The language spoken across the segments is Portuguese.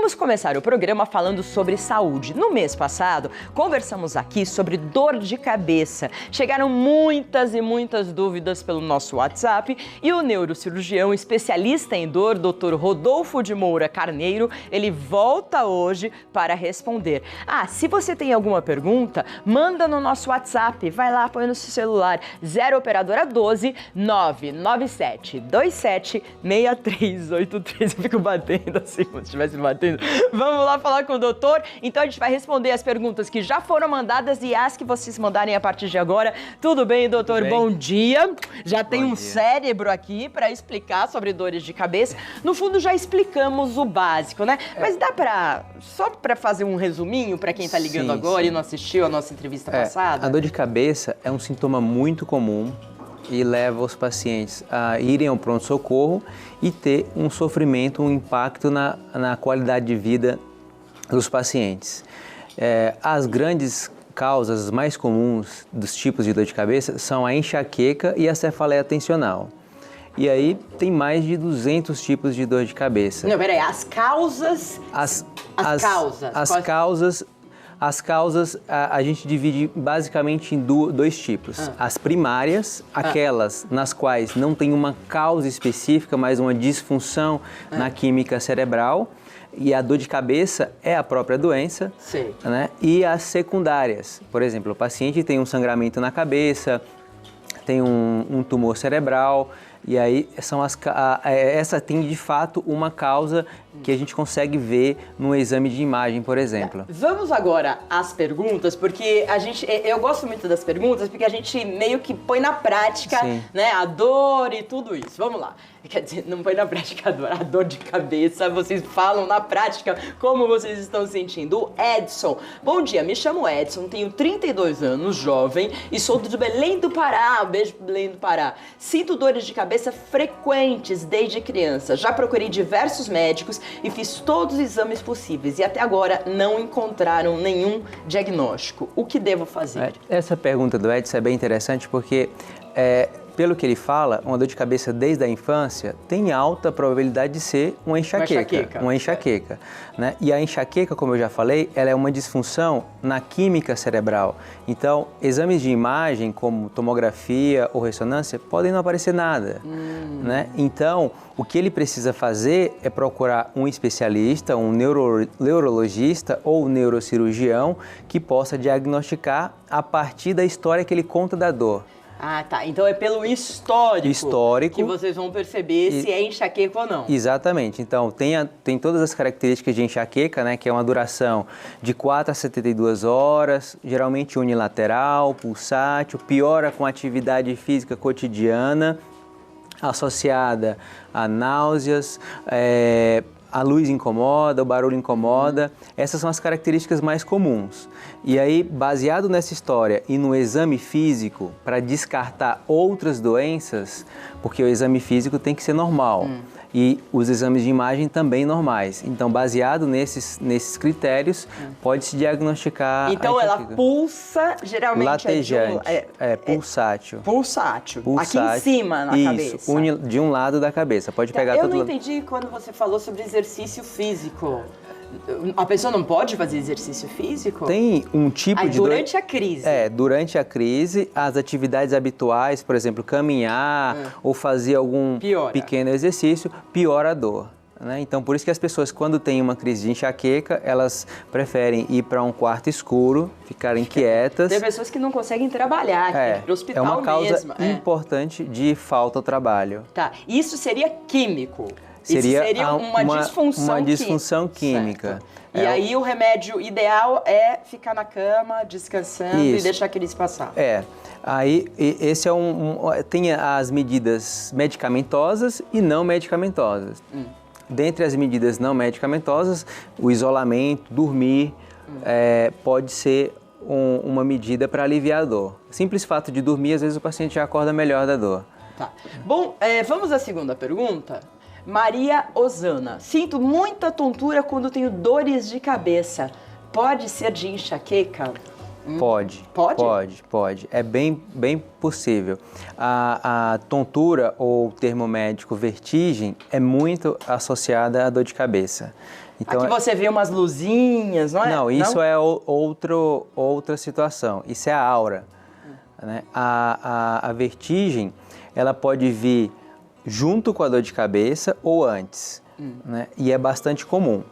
Vamos começar o programa falando sobre saúde. No mês passado, conversamos aqui sobre dor de cabeça. Chegaram muitas e muitas dúvidas pelo nosso WhatsApp e o neurocirurgião especialista em dor, Dr. Rodolfo de Moura Carneiro, ele volta hoje para responder. Se você tem alguma pergunta, manda no nosso WhatsApp, vai lá, põe no seu celular, 0 operadora 12 997 27 6383. Eu fico batendo assim, como se estivesse batendo. Vamos lá falar com o doutor. Então a gente vai responder as perguntas que já foram mandadas e as que vocês mandarem a partir de agora. Tudo bem, doutor? Tudo bem. Bom dia. Já tem Bom um dia. cérebro aqui para explicar sobre dores de cabeça. No fundo, já explicamos o básico, né? Mas dá só para fazer um resuminho para quem tá ligando Sim, agora sim. e não assistiu a nossa entrevista passada? A dor de cabeça é um sintoma muito comum e leva os pacientes a irem ao pronto-socorro e ter um sofrimento, um impacto na qualidade de vida dos pacientes. As grandes causas mais comuns dos tipos de dor de cabeça são a enxaqueca e a cefaleia tensional. E aí tem mais de 200 tipos de dor de cabeça. Não, peraí, as causas... As causas a gente divide basicamente em dois tipos. As primárias, aquelas nas quais não tem uma causa específica, mas uma disfunção na química cerebral. E a dor de cabeça é a própria doença. Sim. Né? E as secundárias, por exemplo, o paciente tem um sangramento na cabeça, tem um tumor cerebral, e aí essa tem de fato uma causa que a gente consegue ver no exame de imagem, por exemplo. Vamos agora às perguntas, porque eu gosto muito das perguntas, porque a gente meio que põe na prática, Sim. né, a dor e tudo isso. Vamos lá. Quer dizer, não põe na prática a dor de cabeça, vocês falam na prática como vocês estão sentindo. O Edson. Bom dia, me chamo Edson, tenho 32 anos, jovem, e sou de Belém do Pará. Beijo pro Belém do Pará. Sinto dores de cabeça frequentes desde criança. Já procurei diversos médicos e fiz todos os exames possíveis e até agora não encontraram nenhum diagnóstico. O que devo fazer? Essa pergunta do Edson é bem interessante porque, pelo que ele fala, uma dor de cabeça desde a infância tem alta probabilidade de ser uma enxaqueca. Né? E a enxaqueca, como eu já falei, ela é uma disfunção na química cerebral. Então, exames de imagem como tomografia ou ressonância podem não aparecer nada. Né? Então, o que ele precisa fazer é procurar um especialista, um neurologista ou neurocirurgião que possa diagnosticar a partir da história que ele conta da dor. Tá. Então é pelo histórico que vocês vão perceber se é enxaqueca ou não. Exatamente. Então, tem todas as características de enxaqueca, né, que é uma duração de 4 a 72 horas, geralmente unilateral, pulsátil, piora com a atividade física cotidiana, associada a náuseas, a luz incomoda, o barulho incomoda. Essas são as características mais comuns. E aí, baseado nessa história e no exame físico, para descartar outras doenças, porque o exame físico tem que ser normal. E os exames de imagem também normais. Então, baseado nesses critérios, pode-se diagnosticar. Então, ela pulsa, geralmente latejante, pulsátil. Pulsátil. Aqui em cima, na cabeça. Isso, de um lado da cabeça. Pode pegar Eu não entendi quando você falou sobre exercício físico. A pessoa não pode fazer exercício físico? Tem um tipo de... Durante a crise. Durante a crise, as atividades habituais, por exemplo, caminhar ou fazer algum pequeno exercício, piora a dor. Né? Então, por isso que as pessoas, quando têm uma crise de enxaqueca, elas preferem ir para um quarto escuro, ficarem quietas. Tem pessoas que não conseguem trabalhar, que tem que ir para o hospital mesmo. É uma causa importante de falta ao trabalho. Tá, isso seria químico? Seria uma disfunção química. E aí o remédio ideal é ficar na cama, descansando e deixar a crise passar. Aí esse tem as medidas medicamentosas e não medicamentosas. Dentre as medidas não medicamentosas, o isolamento, dormir, pode ser uma medida para aliviar a dor. Simples fato de dormir, às vezes o paciente já acorda melhor da dor. Tá. Bom, vamos à segunda pergunta. Maria Osana. Sinto muita tontura quando tenho dores de cabeça. Pode ser de enxaqueca? Pode. Pode. É bem possível. A tontura ou termo médico vertigem é muito associada à dor de cabeça. Então, aqui você vê umas luzinhas, não é? Não, isso é outra situação. Isso é a aura. Né? A vertigem, ela pode vir junto com a dor de cabeça ou antes. Né? E é bastante comum.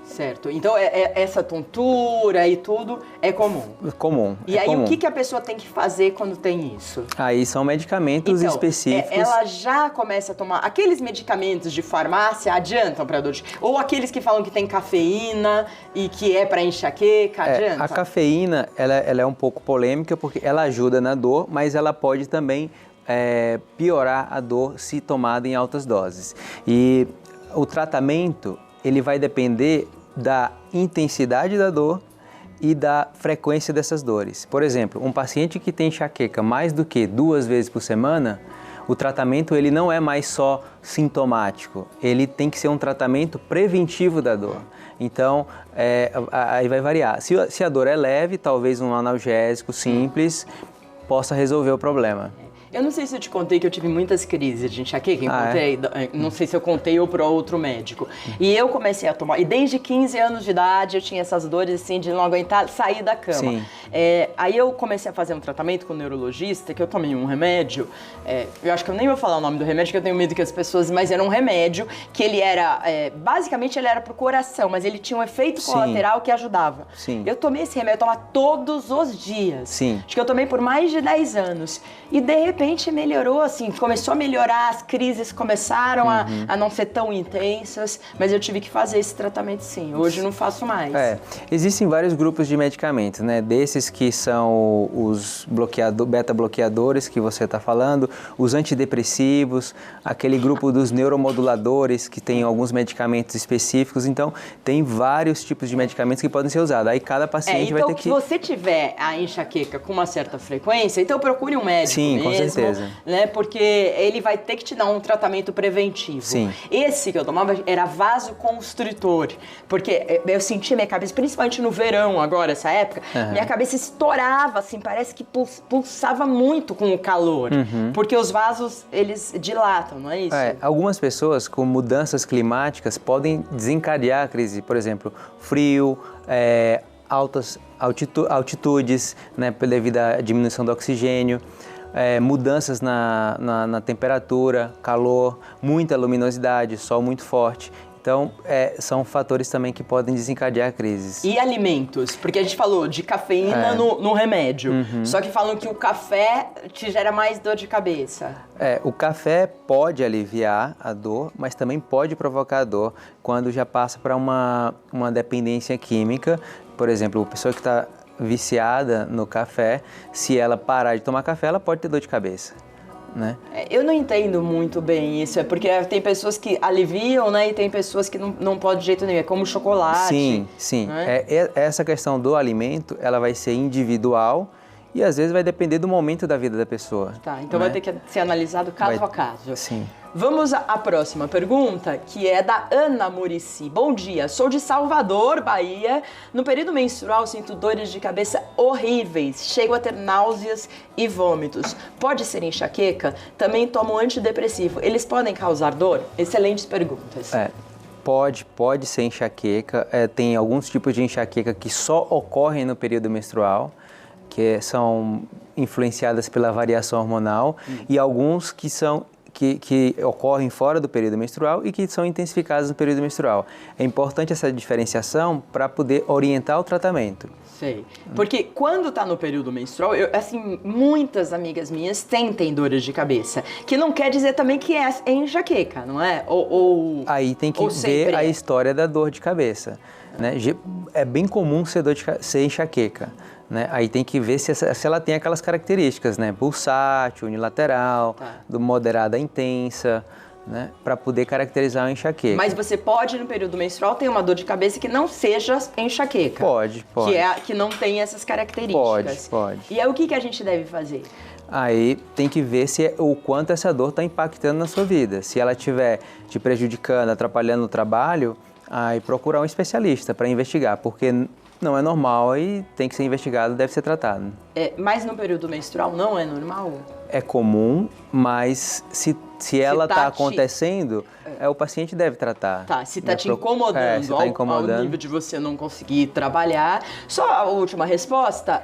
Certo. Então, essa tontura e tudo é comum. Comum. E aí, comum. o que a pessoa tem que fazer quando tem isso? Aí são medicamentos específicos. Ela já começa a tomar... Aqueles medicamentos de farmácia adiantam para dor de... Ou aqueles que falam que tem cafeína e que é para enxaqueca, adianta? A cafeína, ela é um pouco polêmica porque ela ajuda na dor, mas ela pode também piorar a dor se tomada em altas doses. E o tratamento, ele vai depender da intensidade da dor e da frequência dessas dores. Por exemplo, um paciente que tem enxaqueca mais do que 2 vezes por semana, o tratamento ele não é mais só sintomático, ele tem que ser um tratamento preventivo da dor. Então, aí vai variar. Se a dor é leve, talvez um analgésico simples possa resolver o problema. Eu não sei se eu te contei que eu tive muitas crises de enxaqueca, não sei se eu contei ou para outro médico. E eu comecei a tomar, e desde 15 anos de idade eu tinha essas dores assim de não aguentar sair da cama. Sim. Aí eu comecei a fazer um tratamento com o neurologista, que eu tomei um remédio, eu acho que eu nem vou falar o nome do remédio, que eu tenho medo que as pessoas, mas era um remédio que ele era, basicamente ele era pro coração, mas ele tinha um efeito colateral que ajudava. Sim. Eu tomei esse remédio, eu tomava todos os dias. Sim. Acho que eu tomei por mais de 10 anos. E de repente melhorou, assim, começou a melhorar, as crises começaram a não ser tão intensas, mas eu tive que fazer esse tratamento sim. Hoje não faço mais. Existem vários grupos de medicamentos, né? Desses que são os beta-bloqueadores que você está falando, os antidepressivos, aquele grupo dos neuromoduladores que tem alguns medicamentos específicos. Então, tem vários tipos de medicamentos que podem ser usados. Aí cada paciente vai ter que... Então, se você tiver a enxaqueca com uma certa frequência, então procure um médico mesmo. Com certeza. Né? Porque ele vai ter que te dar um tratamento preventivo. Sim. Esse que eu tomava era vasoconstritor, porque eu sentia minha cabeça, principalmente no verão agora, essa época, minha cabeça estourava, assim, parece que pulsava muito com o calor, porque os vasos, eles dilatam, não é isso? Algumas pessoas com mudanças climáticas podem desencadear a crise, por exemplo, frio, altas altitudes, né, devido à diminuição do oxigênio, mudanças na temperatura, calor, muita luminosidade, sol muito forte. Então, são fatores também que podem desencadear crises. E alimentos? Porque a gente falou de cafeína no remédio, só que falam que o café te gera mais dor de cabeça. O café pode aliviar a dor, mas também pode provocar dor quando já passa para uma dependência química. Por exemplo, a pessoa que está viciada no café, se ela parar de tomar café, ela pode ter dor de cabeça, né? Eu não entendo muito bem isso, porque tem pessoas que aliviam, né, e tem pessoas que não podem de jeito nenhum, é como chocolate. Sim. Né? Essa questão do alimento, ela vai ser individual e às vezes vai depender do momento da vida da pessoa. Tá, então né? vai ter que ser analisado caso a caso. Sim. Vamos à próxima pergunta, que é da Ana Murici. Bom dia, sou de Salvador, Bahia. No período menstrual sinto dores de cabeça horríveis, chego a ter náuseas e vômitos. Pode ser enxaqueca? Também tomo antidepressivo. Eles podem causar dor? Excelentes perguntas. Pode ser enxaqueca. Tem alguns tipos de enxaqueca que só ocorrem no período menstrual, que são influenciadas pela variação hormonal, e alguns que ocorrem fora do período menstrual e que são intensificadas no período menstrual. É importante essa diferenciação para poder orientar o tratamento. Sei. Porque quando está no período menstrual, muitas amigas minhas têm dores de cabeça, que não quer dizer também que é enxaqueca, não é? Aí tem que ver a história da dor de cabeça, né? É bem comum ser enxaqueca. Né? Aí tem que ver se ela tem aquelas características, né? Pulsátil, unilateral, do moderada a intensa, né? Para poder caracterizar a enxaqueca. Mas você pode, no período menstrual, ter uma dor de cabeça que não seja enxaqueca. Pode. Que não tem essas características. Pode. E aí o que a gente deve fazer? Aí tem que ver o quanto essa dor está impactando na sua vida. Se ela estiver te prejudicando, atrapalhando o trabalho, aí procurar um especialista para investigar, porque não é normal e tem que ser investigado, deve ser tratado. Mas no período menstrual não é normal? É comum, mas se ela está acontecendo, o paciente deve tratar. Tá, se está te incomodando, se tá incomodando ao nível de você não conseguir trabalhar. Só a última resposta,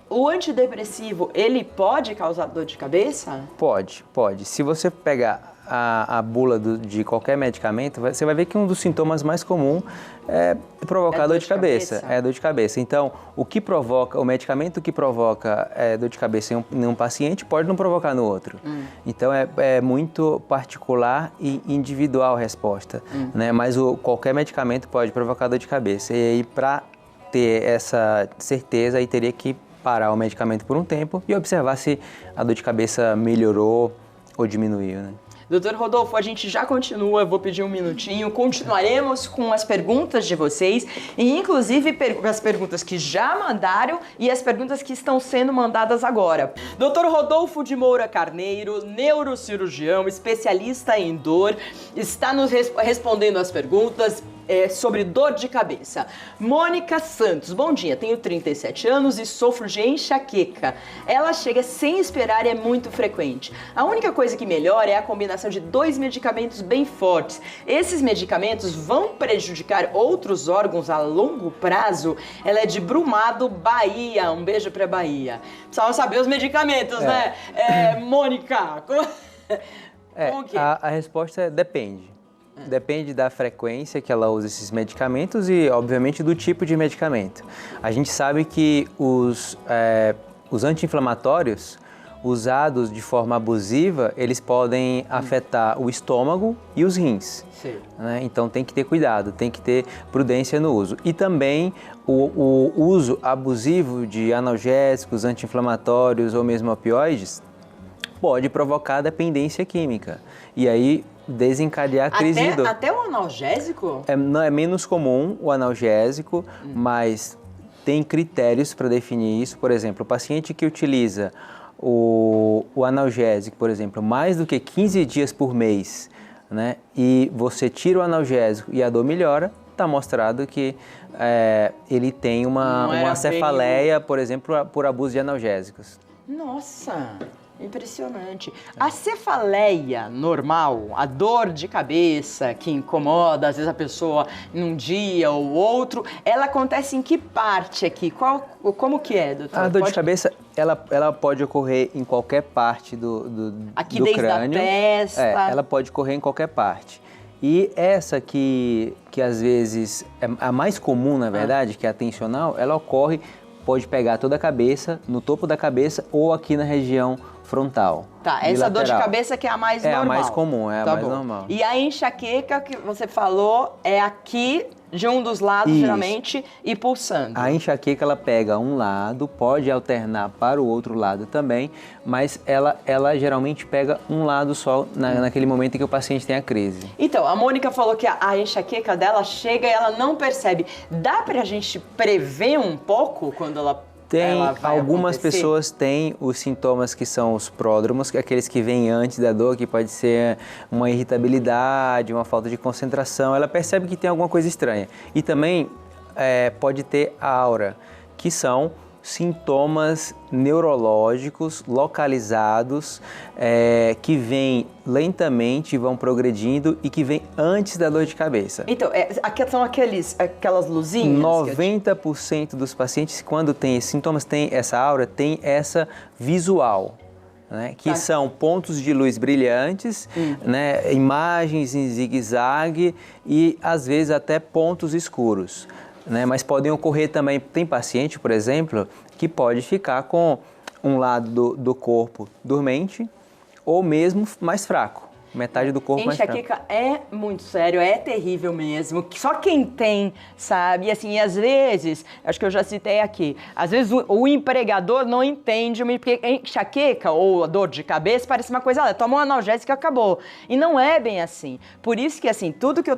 o antidepressivo, ele pode causar dor de cabeça? Pode. Se você pegar a bula de qualquer medicamento, você vai ver que um dos sintomas mais comuns é provocar dor de cabeça. É dor de cabeça. Então, o medicamento que provoca dor de cabeça em um paciente pode não provocar no outro. Então, é muito particular e individual a resposta. Né? Mas qualquer medicamento pode provocar dor de cabeça. E aí, para ter essa certeza, aí teria que parar o medicamento por um tempo e observar se a dor de cabeça melhorou ou diminuiu, né? Doutor Rodolfo, a gente já continua, eu vou pedir um minutinho, continuaremos com as perguntas de vocês, e inclusive as perguntas que já mandaram e as perguntas que estão sendo mandadas agora. Doutor Rodolfo de Moura Carneiro, neurocirurgião, especialista em dor, está nos respondendo as perguntas sobre dor de cabeça. Mônica Santos, bom dia, tenho 37 anos e sofro de enxaqueca. Ela chega sem esperar e é muito frequente. A única coisa que melhora é a combinação de 2 medicamentos bem fortes. Esses medicamentos vão prejudicar outros órgãos a longo prazo? Ela é de Brumado, Bahia. Um beijo pra Bahia. Precisava saber os medicamentos, né? Mônica, como que é? A resposta é depende. Depende da frequência que ela usa esses medicamentos e, obviamente, do tipo de medicamento. A gente sabe que os anti-inflamatórios usados de forma abusiva, eles podem afetar o estômago e os rins. Né? Então tem que ter cuidado, tem que ter prudência no uso. E também o uso abusivo de analgésicos, anti-inflamatórios ou mesmo opioides pode provocar dependência química. E aí desencadear a crise de dor. Até o analgésico? É menos comum o analgésico, mas tem critérios para definir isso. Por exemplo, o paciente que utiliza o analgésico, por exemplo, mais do que 15 dias por mês, né, e você tira o analgésico e a dor melhora, está mostrado que ele tem uma cefaleia, por exemplo, por abuso de analgésicos. Nossa! Impressionante. A cefaleia normal, a dor de cabeça que incomoda, às vezes a pessoa num dia ou outro, ela acontece em que parte aqui? Como que é, doutor? A dor de cabeça, ela pode ocorrer em qualquer parte do aqui do desde crânio. A testa. Ela pode ocorrer em qualquer parte. E essa que às vezes é a mais comum, na verdade, que é a tensional, ela pode pegar toda a cabeça, no topo da cabeça ou aqui na região frontal. Tá, essa dor de cabeça que é a mais normal. É a mais comum, a mais normal. E a enxaqueca que você falou é aqui de um dos lados, geralmente, e pulsando. A enxaqueca, ela pega um lado, pode alternar para o outro lado também, mas ela geralmente pega um lado só naquele momento em que o paciente tem a crise. Então, a Mônica falou que a enxaqueca dela chega e ela não percebe. Dá pra gente prever um pouco quando ela vai algumas acontecer? pessoas têm os sintomas que são os pródromos, que é aqueles que vêm antes da dor, que pode ser uma irritabilidade, uma falta de concentração. Ela percebe que tem alguma coisa estranha. E também pode ter a aura, que são sintomas neurológicos localizados que vêm lentamente, vão progredindo e que vêm antes da dor de cabeça. Então, são aquelas luzinhas? 90% dos pacientes, quando tem esses sintomas, tem essa aura, tem essa visual. Né, que são pontos de luz brilhantes, né, imagens em zigue-zague e às vezes até pontos escuros. Né, mas podem ocorrer também, tem paciente, por exemplo, que pode ficar com um lado do corpo dormente ou mesmo mais fraco, metade do corpo mais fraco. Enxaqueca é muito sério, é terrível mesmo, só quem tem sabe, e assim, às vezes, acho que eu já citei aqui, às vezes o empregador não entende uma enxaqueca ou a dor de cabeça, parece uma coisa, toma um analgésico e acabou, e não é bem assim, por isso que assim, tudo que eu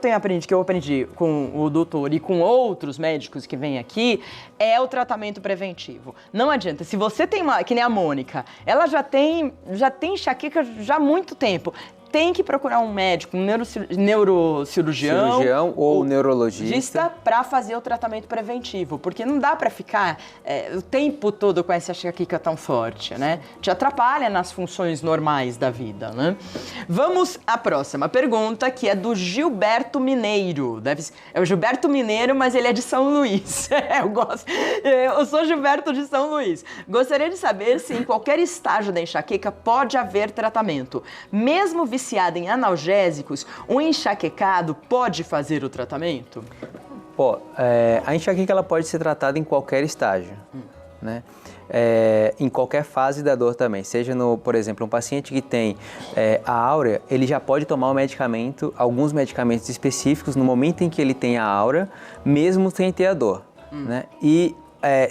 aprendi com o doutor e com outros médicos que vêm aqui, é o tratamento preventivo, não adianta, se você tem que nem a Mônica, ela já tem enxaqueca já há muito tempo, tem que procurar um médico, um neurocirurgião Cirurgião ou neurologista para fazer o tratamento preventivo, porque não dá para ficar o tempo todo com essa enxaqueca tão forte, né? Te atrapalha nas funções normais da vida, né? Vamos à próxima pergunta, que é do Gilberto Mineiro. É o Gilberto Mineiro, mas ele é de São Luís. Eu sou Gilberto de São Luís. Gostaria de saber se em qualquer estágio da enxaqueca pode haver tratamento. Mesmo viciado em analgésicos, um enxaquecado pode fazer o tratamento? A enxaqueca ela pode ser tratada em qualquer estágio, né? Em qualquer fase da dor também. Seja, por exemplo, um paciente que tem a áurea, ele já pode tomar alguns medicamentos específicos no momento em que ele tem a áurea, mesmo sem ter a dor, né? E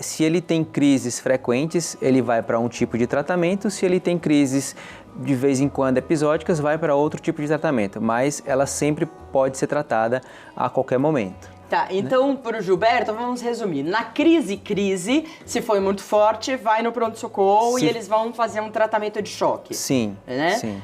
se ele tem crises frequentes, ele vai para um tipo de tratamento. Se ele tem crises de vez em quando episódicas, vai para outro tipo de tratamento. Mas ela sempre pode ser tratada a qualquer momento. Tá, então, para o Gilberto, vamos resumir. Na crise, se foi muito forte, vai no pronto-socorro e eles vão fazer um tratamento de choque. Sim, né? sim.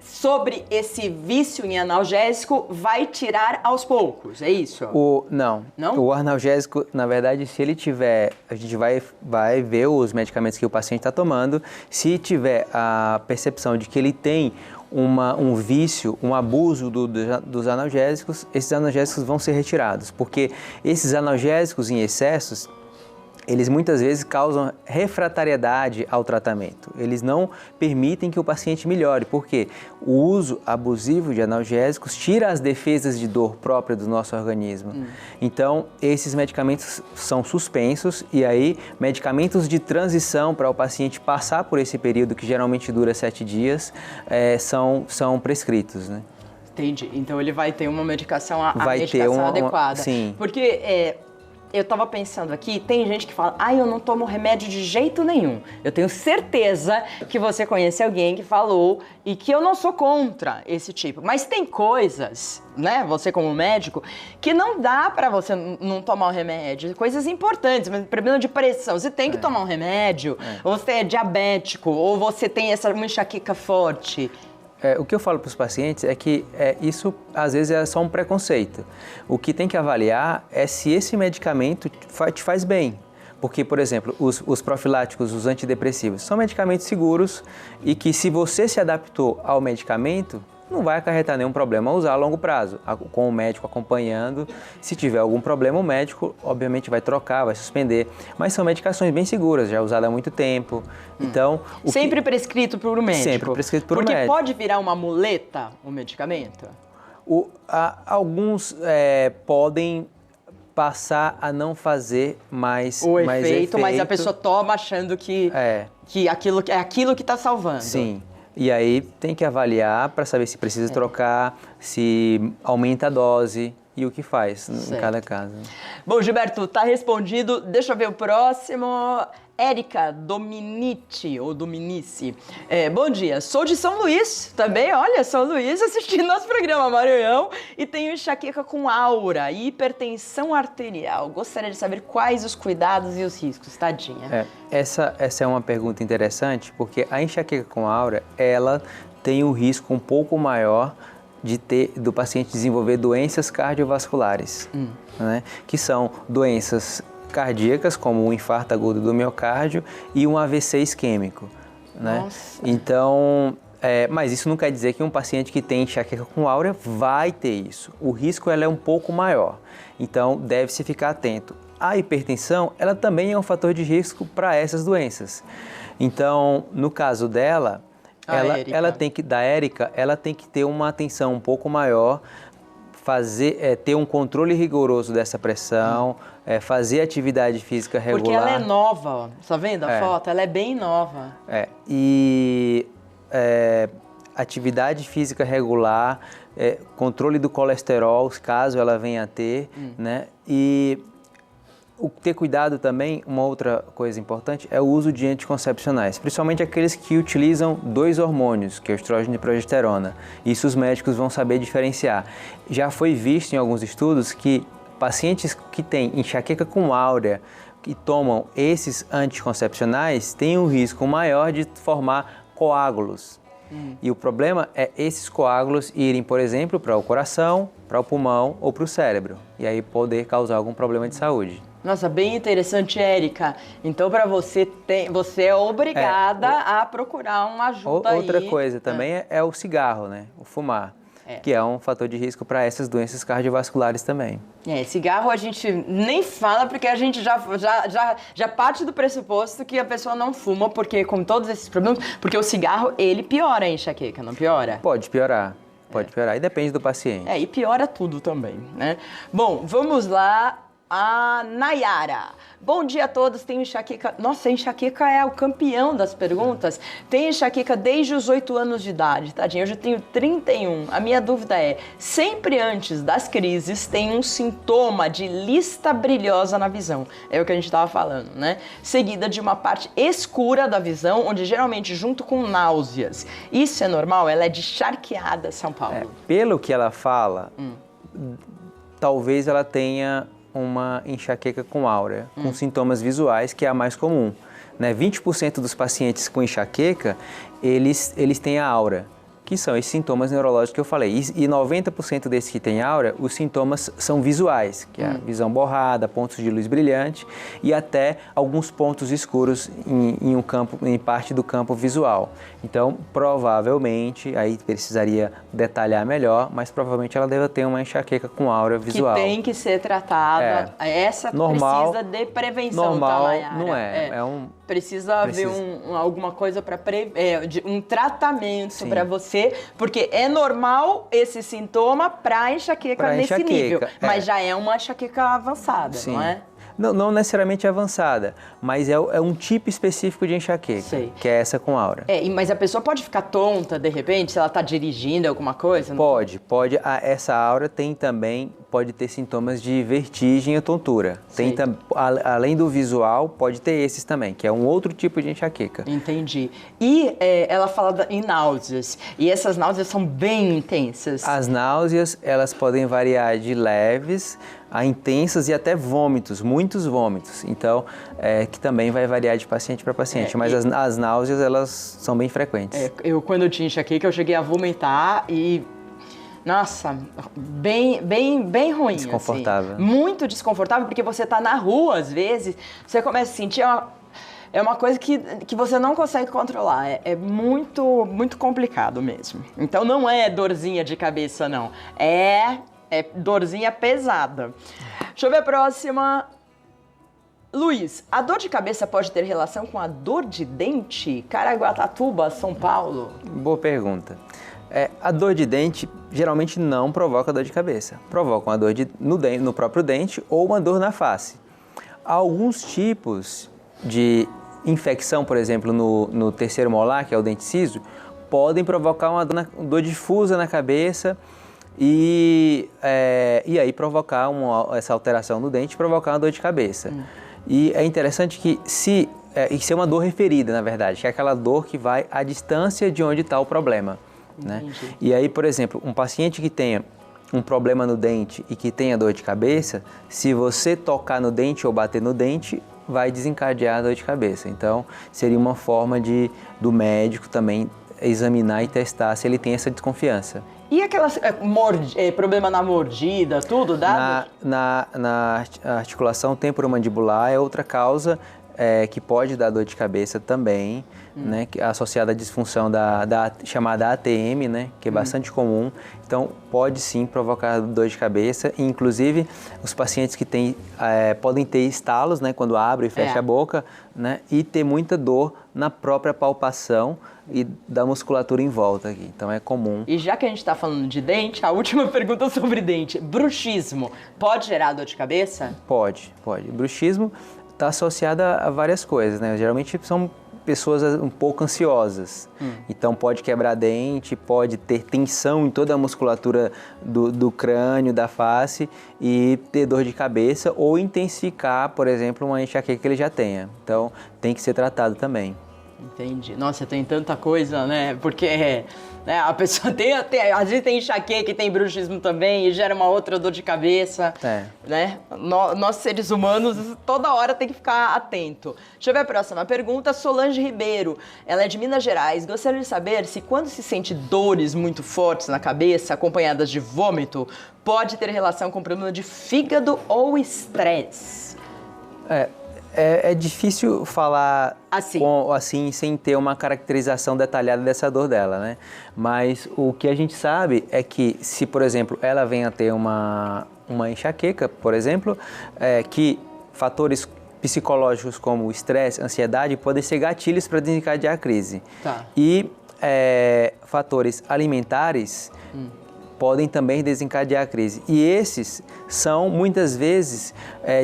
Sobre esse vício em analgésico, vai tirar aos poucos, é isso? Não. Não? O analgésico, na verdade, se ele tiver, a gente vai ver os medicamentos que o paciente está tomando. Se tiver a percepção de que ele tem um vício, um abuso dos analgésicos, esses analgésicos vão ser retirados, porque esses analgésicos em excessos, eles muitas vezes causam refratariedade ao tratamento. Eles não permitem que o paciente melhore, porque o uso abusivo de analgésicos tira as defesas de dor própria do nosso organismo. Então, esses medicamentos são suspensos e aí medicamentos de transição para o paciente passar por esse período, que geralmente dura 7 dias, são prescritos, né? Entendi. Então, ele vai ter uma medicação, medicação adequada. Sim. Porque eu tava pensando aqui, tem gente que fala, eu não tomo remédio de jeito nenhum. Eu tenho certeza que você conhece alguém que falou e que eu não sou contra esse tipo. Mas tem coisas, né, você como médico, que não dá pra você não tomar um remédio. Coisas importantes, mas problema de pressão, você tem que tomar um remédio, ou você é diabético, ou você tem uma enxaqueca forte. O que eu falo para os pacientes é que isso, às vezes, é só um preconceito. O que tem que avaliar é se esse medicamento te faz bem. Porque, por exemplo, os profiláticos, os antidepressivos, são medicamentos seguros e que, se você se adaptou ao medicamento, não vai acarretar nenhum problema usar a longo prazo, com o médico acompanhando. Se tiver algum problema, o médico, obviamente, vai trocar, vai suspender. Mas são medicações bem seguras, já usadas há muito tempo. Então, sempre prescrito por um médico. Sempre prescrito por um médico. médico. Porque pode virar uma muleta o medicamento? Alguns podem passar a não fazer mais efeito, mas a pessoa toma achando que aquilo é aquilo que está salvando. Sim. E aí tem que avaliar para saber se precisa trocar, se aumenta a dose e o que faz em cada caso. Bom, Gilberto, tá respondido. Deixa eu ver o próximo. Érica Dominici, ou Dominici. Bom dia, sou de São Luís também, olha, São Luís, assistindo nosso programa Maranhão e tenho enxaqueca com aura e hipertensão arterial. Gostaria de saber quais os cuidados e os riscos, tadinha. Essa é uma pergunta interessante, porque a enxaqueca com aura, ela tem um risco um pouco maior do paciente desenvolver doenças cardiovasculares, né? Que são doenças cardíacas, como o infarto agudo do miocárdio e um AVC isquêmico, né? Nossa. Então, mas isso não quer dizer que um paciente que tem enxaqueca com aura vai ter isso. O risco é um pouco maior, então deve-se ficar atento. A hipertensão, ela também é um fator de risco para essas doenças. Então, no caso dela, ela tem que ter uma atenção um pouco maior, ter um controle rigoroso dessa pressão, fazer atividade física regular. Porque ela é nova, ó. Tá vendo a foto? Ela é bem nova. Atividade física regular, controle do colesterol, caso ela venha a ter, né? E ter cuidado também, uma outra coisa importante, é o uso de anticoncepcionais, principalmente aqueles que utilizam 2 hormônios, que é o estrógeno e progesterona. Isso os médicos vão saber diferenciar. Já foi visto em alguns estudos que pacientes que têm enxaqueca com áurea, que tomam esses anticoncepcionais, têm um risco maior de formar coágulos E o problema é esses coágulos irem, por exemplo, para o coração, para o pulmão ou para o cérebro. E aí poder causar algum problema de saúde. Nossa, bem interessante, Érica. Então, para você, você é obrigada a procurar uma ajuda aí. Outra coisa também é o cigarro, né? O fumar. Que é um fator de risco para essas doenças cardiovasculares também. Cigarro a gente nem fala porque a gente já parte do pressuposto que a pessoa não fuma, porque com todos esses problemas, porque o cigarro, ele piora a enxaqueca, não piora? Pode piorar, e depende do paciente. E piora tudo também, né? Bom, vamos lá. A Nayara. Bom dia a todos. Tenho enxaqueca. Nossa, a enxaqueca é o campeão das perguntas. Tenho enxaqueca desde os 8 anos de idade, tadinha. Eu já tenho 31. A minha dúvida é: sempre antes das crises tem um sintoma de lista brilhosa na visão. É o que a gente estava falando, né? Seguida de uma parte escura da visão, onde geralmente junto com náuseas. Isso é normal? Ela é de Charqueada, São Paulo. Pelo que ela fala, talvez ela tenha uma enxaqueca com áurea, com sintomas visuais, que é a mais comum. Né? 20% dos pacientes com enxaqueca, eles têm a áurea, que são esses sintomas neurológicos que eu falei. E 90% desses que têm áurea, os sintomas são visuais, que é a visão borrada, pontos de luz brilhante e até alguns pontos escuros em parte do campo visual. Então, provavelmente, aí precisaria detalhar melhor, mas provavelmente ela deve ter uma enxaqueca com áurea visual. Que tem que ser tratada. Essa normal, precisa de prevenção, normal, tá, Nayara? Não é. Precisa haver alguma coisa para um tratamento para você, porque é normal esse sintoma para enxaqueca nesse nível, mas já é uma enxaqueca avançada, não é? Não necessariamente avançada, mas é um tipo específico de enxaqueca, que é essa com áurea. Mas a pessoa pode ficar tonta de repente, se ela está dirigindo alguma coisa? Pode. Essa áurea pode ter sintomas de vertigem e tontura. Além do visual, pode ter esses também, que é um outro tipo de enxaqueca. Entendi. E ela fala em náuseas, e essas náuseas são bem intensas. As náuseas, elas podem variar de leves a intensas e até vômitos, muitos vômitos. Então, que também vai variar de paciente para paciente, mas as náuseas, elas são bem frequentes. Quando eu tinha enxaqueca, eu cheguei a vomitar e... Nossa, bem ruim. Desconfortável. Assim. Muito desconfortável, porque você tá na rua, às vezes, você começa a sentir... É uma coisa que você não consegue controlar. É muito complicado mesmo. Então, não é dorzinha de cabeça, não. É dorzinha pesada. Deixa eu ver a próxima. Luiz, a dor de cabeça pode ter relação com a dor de dente? Caraguatatuba, São Paulo. Boa pergunta. A dor de dente geralmente não provoca dor de cabeça. Provoca uma dor no próprio dente ou uma dor na face. Alguns tipos de infecção, por exemplo, no terceiro molar, que é o dente ciso, podem provocar uma dor difusa na cabeça e aí provocar essa alteração no dente, provocar uma dor de cabeça. E é interessante que isso é uma dor referida, na verdade, que é aquela dor que vai à distância de onde está o problema. Né? E aí, por exemplo, um paciente que tenha um problema no dente e que tenha dor de cabeça, se você tocar no dente ou bater no dente, vai desencadear a dor de cabeça. Então, seria uma forma do médico também examinar e testar se ele tem essa desconfiança. E aquelas problema na mordida, tudo dá? Na articulação temporomandibular é outra causa que pode dar dor de cabeça também, né, associada à disfunção da chamada ATM, né, que é bastante comum. Então, pode sim provocar dor de cabeça. E, inclusive, os pacientes que podem ter estalos, né, quando abre e fecha a boca, né, e ter muita dor na própria palpação e da musculatura em volta aqui. Então, é comum. E já que a gente está falando de dente, a última pergunta sobre dente. Bruxismo pode gerar dor de cabeça? Pode. Bruxismo está associada a várias coisas, né? Geralmente são pessoas um pouco ansiosas. Então pode quebrar dente, pode ter tensão em toda a musculatura do crânio, da face e ter dor de cabeça ou intensificar, por exemplo, uma enxaqueca que ele já tenha. Então tem que ser tratado também. Entendi. Nossa, tem tanta coisa, né? Porque né, a pessoa às vezes tem enxaqueca, tem bruxismo também, e gera uma outra dor de cabeça, né? Nós, seres humanos, toda hora tem que ficar atento. Deixa eu ver a próxima pergunta. Solange Ribeiro, ela é de Minas Gerais. Gostaria de saber se quando se sente dores muito fortes na cabeça, acompanhadas de vômito, pode ter relação com problema de fígado ou estresse. É difícil falar assim, sem ter uma caracterização detalhada dessa dor dela, né? Mas o que a gente sabe é que se, por exemplo, ela venha a ter uma enxaqueca, por exemplo, que fatores psicológicos como estresse, ansiedade, podem ser gatilhos para desencadear a crise. Tá. E fatores alimentares podem também desencadear a crise. E esses são, muitas vezes,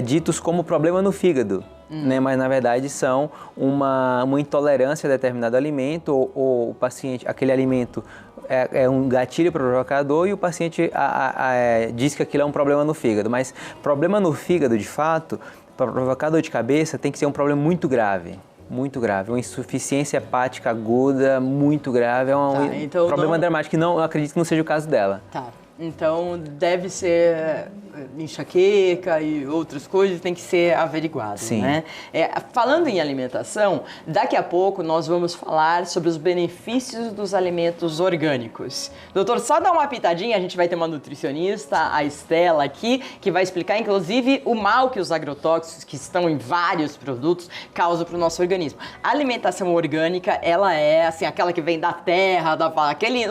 ditos como problema no fígado. Né? Mas, na verdade, são uma intolerância a determinado alimento ou o paciente, aquele alimento é um gatilho provocador e o paciente diz que aquilo é um problema no fígado. Mas problema no fígado, de fato, para provocar dor de cabeça, tem que ser um problema muito grave. Muito grave, uma insuficiência hepática aguda, muito grave, é um então problema dramático, que não acredito que não seja o caso dela. Tá, então deve ser enxaqueca e outras coisas, tem que ser averiguado, Sim. Né? Falando em alimentação, daqui a pouco nós vamos falar sobre os benefícios dos alimentos orgânicos. Doutor, só dá uma pitadinha, a gente vai ter uma nutricionista, a Estela aqui, que vai explicar, inclusive, o mal que os agrotóxicos, que estão em vários produtos, causam para o nosso organismo. A alimentação orgânica, ela é, assim, aquela que vem da terra,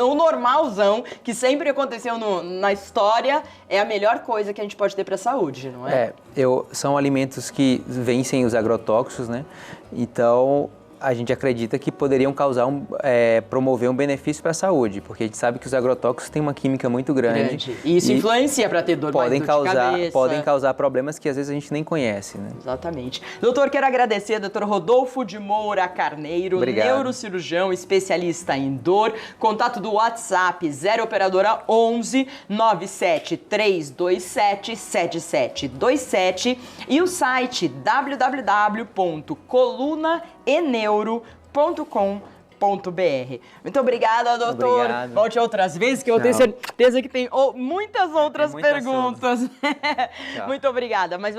o normalzão, que sempre aconteceu na história, é a melhor coisa que a gente pode ter para a saúde, não é? São alimentos que vencem os agrotóxicos, né? Então, a gente acredita que poderiam promover um benefício para a saúde, porque a gente sabe que os agrotóxicos têm uma química muito grande. E isso influencia para ter dor de cabeça. Podem causar problemas que às vezes a gente nem conhece, né? Exatamente. Doutor, quero agradecer, doutor Rodolfo de Moura Carneiro, Obrigado. Neurocirurgião, especialista em dor. Contato do WhatsApp 0 operadora 11 97327 7727 e o site www.colunaeneuro.com.br. Muito obrigada, doutor. Obrigado. Volte outras vezes, que eu tenho certeza que tem muitas outras perguntas. Tchau. Muito obrigada. Mas